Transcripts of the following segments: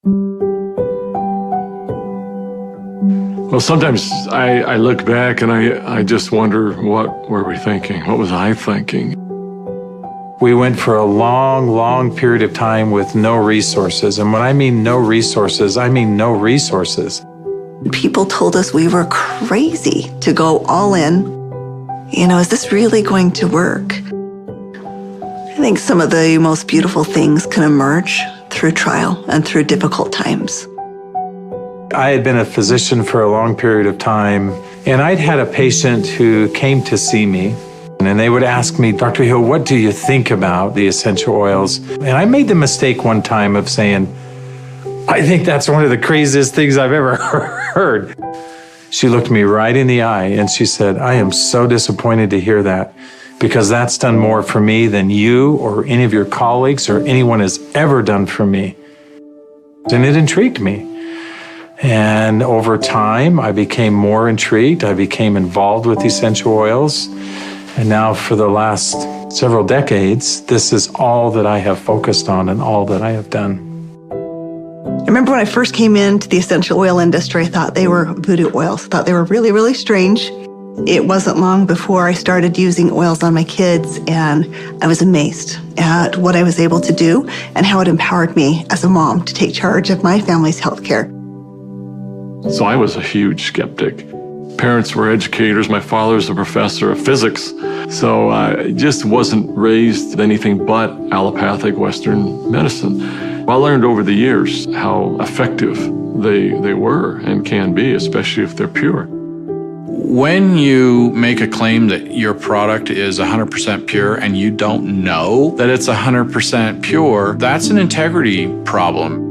Well, sometimes I look back and I just wonder, what were we thinking? What was I thinking? We went for a long, long period of time with no resources. And when I mean no resources, I mean no resources. People told us we were crazy to go all in. You know, is this really going to work? I think some of the most beautiful things can emerge through trial and through difficult times. I had been a physician for a long period of time, and I'd had a patient who came to see me, and they would ask me, Dr. Hill, what do you think about the essential oils? And I made the mistake one time of saying, I think that's one of the craziest things I've ever heard. She looked me right in the eye and she said, I am so disappointed to hear that, because that's done more for me than you or any of your colleagues or anyone has ever done for me. And it intrigued me. And over time, I became more intrigued. I became involved with essential oils. And now for the last several decades, this is all that I have focused on and all that I have done. I remember when I first came into the essential oil industry, I thought they were voodoo oils. I thought they were really, really strange. It wasn't long before I started using oils on my kids, and I was amazed at what I was able to do and how it empowered me as a mom to take charge of my family's healthcare. So I was a huge skeptic. Parents were educators. My father's a professor of physics. So I just wasn't raised with anything but allopathic Western medicine. I learned over the years how effective they were and can be, especially if they're pure. When you make a claim that your product is 100% pure and you don't know that it's 100% pure, that's an integrity problem.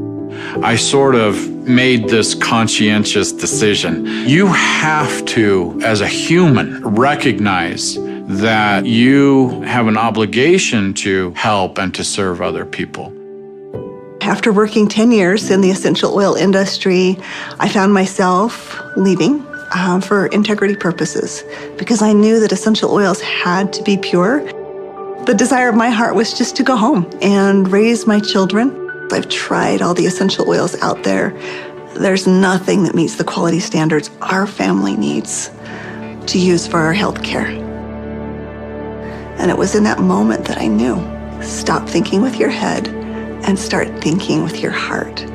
I sort of made this conscientious decision. You have to, as a human, recognize that you have an obligation to help and to serve other people. After working 10 years in the essential oil industry, I found myself leaving for integrity purposes, because I knew that essential oils had to be pure. The desire of my heart was just to go home and raise my children. I've tried all the essential oils out there. There's nothing that meets the quality standards our family needs to use for our health care. And it was in that moment that I knew, stop thinking with your head and start thinking with your heart.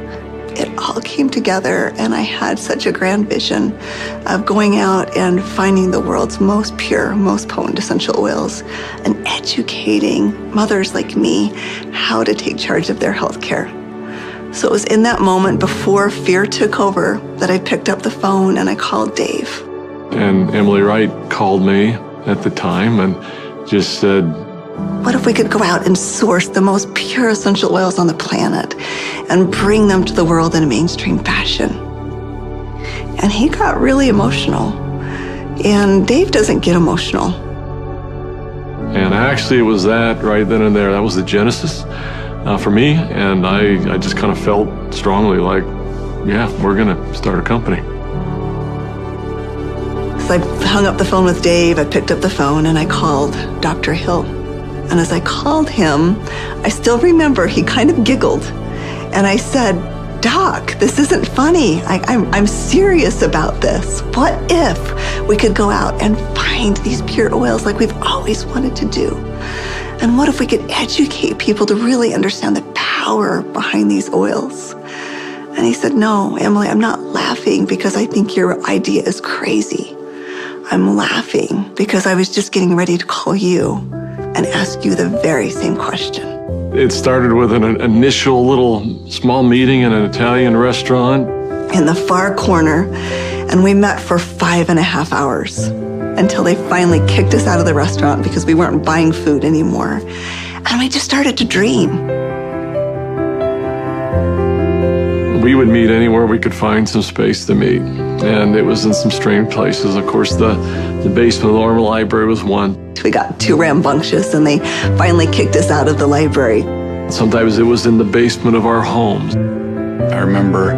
It all came together, and I had such a grand vision of going out and finding the world's most pure, most potent essential oils and educating mothers like me how to take charge of their health care. So it was in that moment before fear took over that I picked up the phone and I called Dave. And Emily Wright called me at the time and just said, what if we could go out and source the most pure essential oils on the planet and bring them to the world in a mainstream fashion? And he got really emotional. And Dave doesn't get emotional. And actually it was that right then and there. That was the genesis for me. And I just kind of felt strongly like, yeah, we're going to start a company. So I hung up the phone with Dave. I picked up the phone and I called Dr. Hill. And as I called him, I still remember he kind of giggled. And I said, Doc, this isn't funny. I'm serious about this. What if we could go out and find these pure oils like we've always wanted to do? And what if we could educate people to really understand the power behind these oils? And he said, no, Emily, I'm not laughing because I think your idea is crazy. I'm laughing because I was just getting ready to call you and ask you the very same question. It started with an initial little small meeting in an Italian restaurant in the far corner, and we met for 5.5 hours until they finally kicked us out of the restaurant because we weren't buying food anymore. And we just started to dream. We would meet anywhere we could find some space to meet. And it was in some strange places. Of course, the basement of the Normal Library was one. We got too rambunctious and they finally kicked us out of the library. Sometimes it was in the basement of our homes. I remember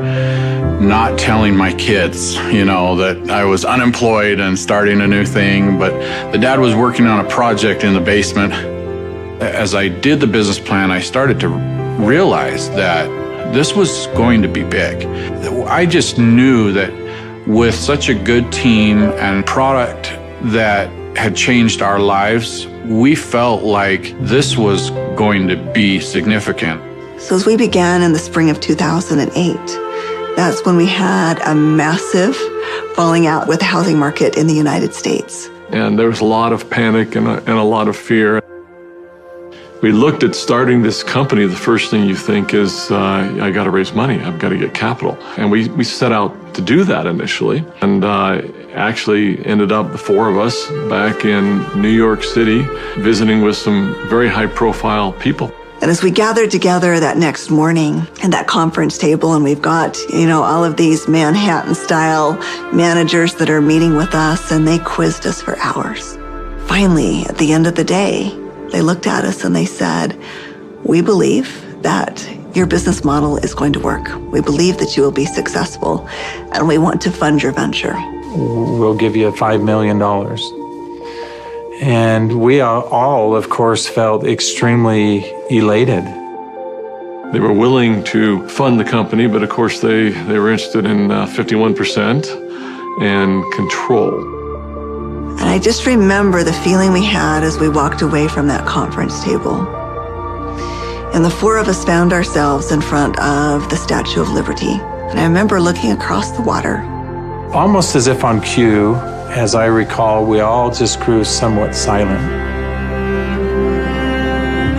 not telling my kids, that I was unemployed and starting a new thing, but the dad was working on a project in the basement. As I did the business plan, I started to realize that This was going to be big. I just knew that with such a good team and product that had changed our lives, we felt like this was going to be significant. So as we began in the spring of 2008, that's when we had a massive falling out with the housing market in the United States. And there was a lot of panic and a lot of fear. We looked at starting this company. The first thing you think is, I got to raise money. I've got to get capital. And we set out to do that initially. And actually ended up, the four of us, back in New York City, visiting with some very high-profile people. And as we gathered together that next morning at that conference table, and we've got, all of these Manhattan-style managers that are meeting with us, and they quizzed us for hours. Finally, at the end of the day, they looked at us and they said, "We believe that your business model is going to work. We believe that you will be successful, and we want to fund your venture. We'll give you $5 million. And we all, of course, felt extremely elated. They were willing to fund the company, but of course they were interested in 51% and control. And I just remember the feeling we had as we walked away from that conference table. And the four of us found ourselves in front of the Statue of Liberty. And I remember looking across the water. Almost as if on cue, as I recall, we all just grew somewhat silent.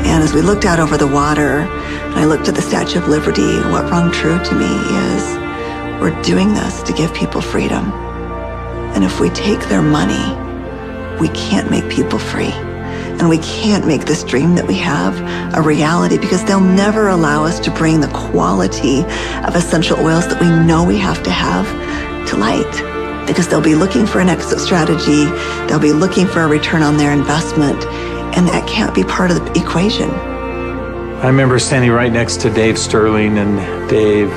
And as we looked out over the water, and I looked at the Statue of Liberty, what rang true to me is, we're doing this to give people freedom. And if we take their money, we can't make people free. And we can't make this dream that we have a reality, because they'll never allow us to bring the quality of essential oils that we know we have to have to light. Because they'll be looking for an exit strategy, they'll be looking for a return on their investment, and that can't be part of the equation. I remember standing right next to Dave Sterling, and Dave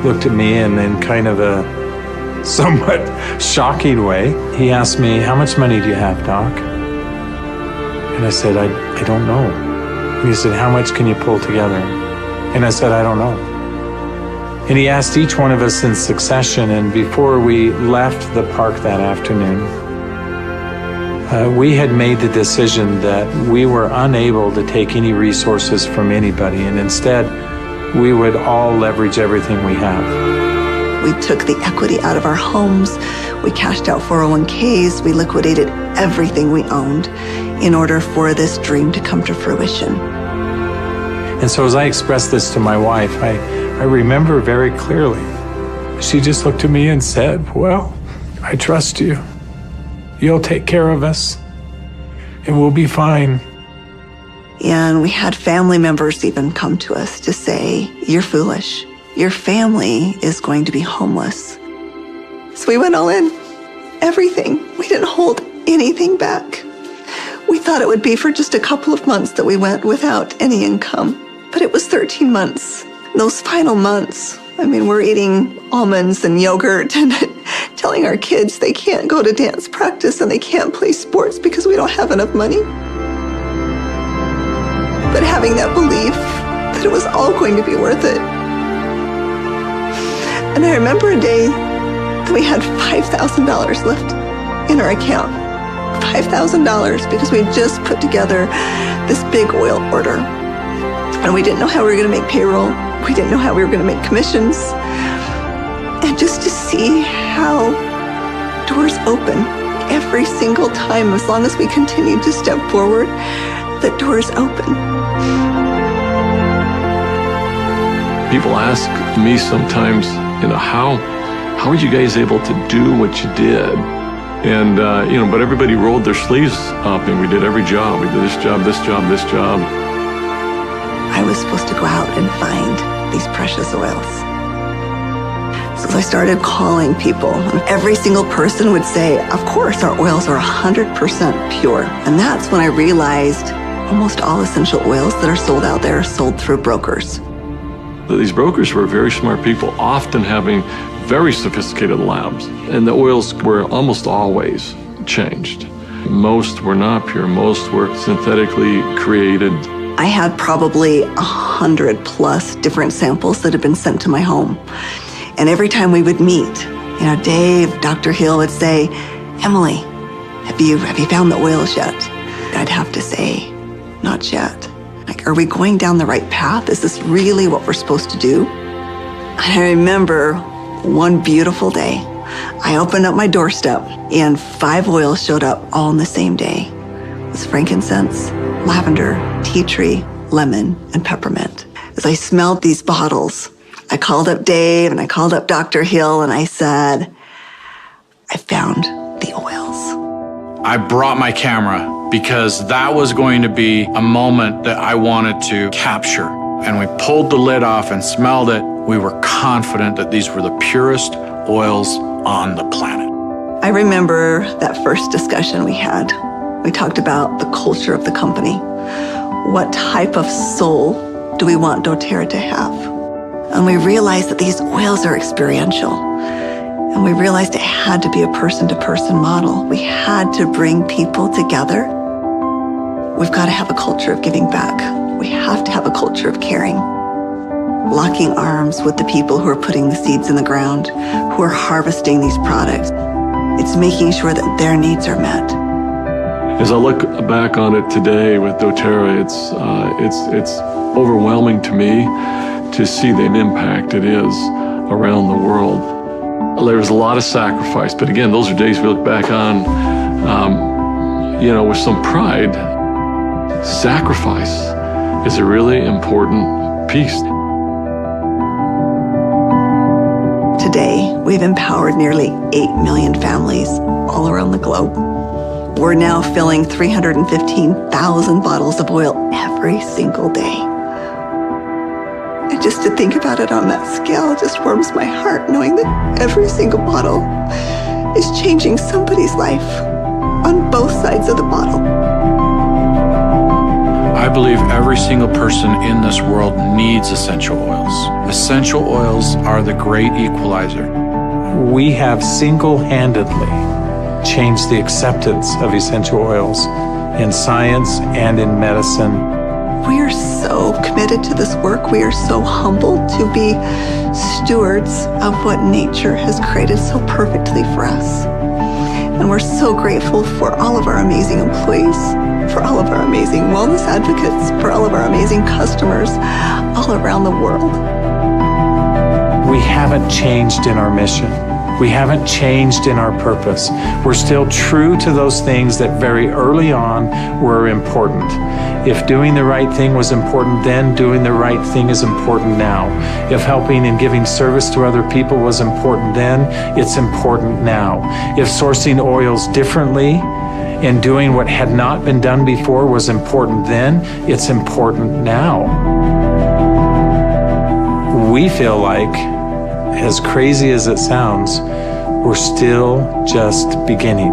looked at me and in kind of a somewhat shocking way, he asked me, "How much money do you have, Doc?" And I said, I don't know. And he said, "How much can you pull together?" And I said, "I don't know." And he asked each one of us in succession, and before we left the park that afternoon, we had made the decision that we were unable to take any resources from anybody, and instead, we would all leverage everything we have. We took the equity out of our homes, we cashed out 401ks, we liquidated everything we owned in order for this dream to come to fruition. And so as I expressed this to my wife, I remember very clearly, she just looked at me and said, "Well, I trust you. You'll take care of us, and we'll be fine." And we had family members even come to us to say, "You're foolish. Your family is going to be homeless." So we went all in, everything. We didn't hold anything back. We thought it would be for just a couple of months that we went without any income, but it was 13 months. Those final months, we're eating almonds and yogurt and telling our kids they can't go to dance practice and they can't play sports because we don't have enough money. But having that belief that it was all going to be worth it. And I remember a day that we had $5,000 left in our account. $5,000 because we just put together this big oil order. And we didn't know how we were going to make payroll. We didn't know how we were going to make commissions. And just to see how doors open every single time, as long as we continued to step forward, the doors open. People ask me sometimes, how are you guys able to do what you did? And, but everybody rolled their sleeves up and we did every job. We did this job, this job, this job. I was supposed to go out and find these precious oils. So I started calling people, and every single person would say, "Of course, our oils are 100% pure." And that's when I realized almost all essential oils that are sold out there are sold through brokers. These brokers were very smart people, often having very sophisticated labs. And the oils were almost always changed. Most were not pure. Most were synthetically created I had probably 100+ different samples that had been sent to my home. And every time we would meet, Dave, Dr. Hill would say, Emily, have you found the oils yet? I'd have to say, not yet. Like, are we going down the right path? Is this really what we're supposed to do? And I remember one beautiful day, I opened up my doorstep and 5 oils showed up all in the same day. It was frankincense, lavender, tea tree, lemon, and peppermint. As I smelled these bottles, I called up Dave and I called up Dr. Hill and I said, I found the oils. I brought my camera because that was going to be a moment that I wanted to capture. And we pulled the lid off and smelled it. We were confident that these were the purest oils on the planet. I remember that first discussion we had. We talked about the culture of the company. What type of soul do we want doTERRA to have? And we realized that these oils are experiential. And we realized it had to be a person-to-person model. We had to bring people together. We've got to have a culture of giving back. We have to have a culture of caring. Locking arms with the people who are putting the seeds in the ground, who are harvesting these products. It's making sure that their needs are met. As I look back on it today with doTERRA, it's overwhelming to me to see the impact it is around the world. There was a lot of sacrifice, but again, those are days we look back on, with some pride. Sacrifice is a really important piece. Today, we've empowered nearly 8 million families all around the globe. We're now filling 315,000 bottles of oil every single day. And just to think about it on that scale just warms my heart, knowing that every single bottle is changing somebody's life on both sides of the bottle. I believe every single person in this world needs essential oils. Essential oils are the great equalizer. We have single-handedly changed the acceptance of essential oils in science and in medicine. We are so committed to this work. We are so humbled to be stewards of what nature has created so perfectly for us. And we're so grateful for all of our amazing employees, for all of our amazing wellness advocates, for all of our amazing customers all around the world. We haven't changed in our mission. We haven't changed in our purpose. We're still true to those things that very early on were important. If doing the right thing was important then, doing the right thing is important now. If helping and giving service to other people was important then, it's important now. If sourcing oils differently and doing what had not been done before was important then, it's important now. We feel like, as crazy as it sounds, we're still just beginning.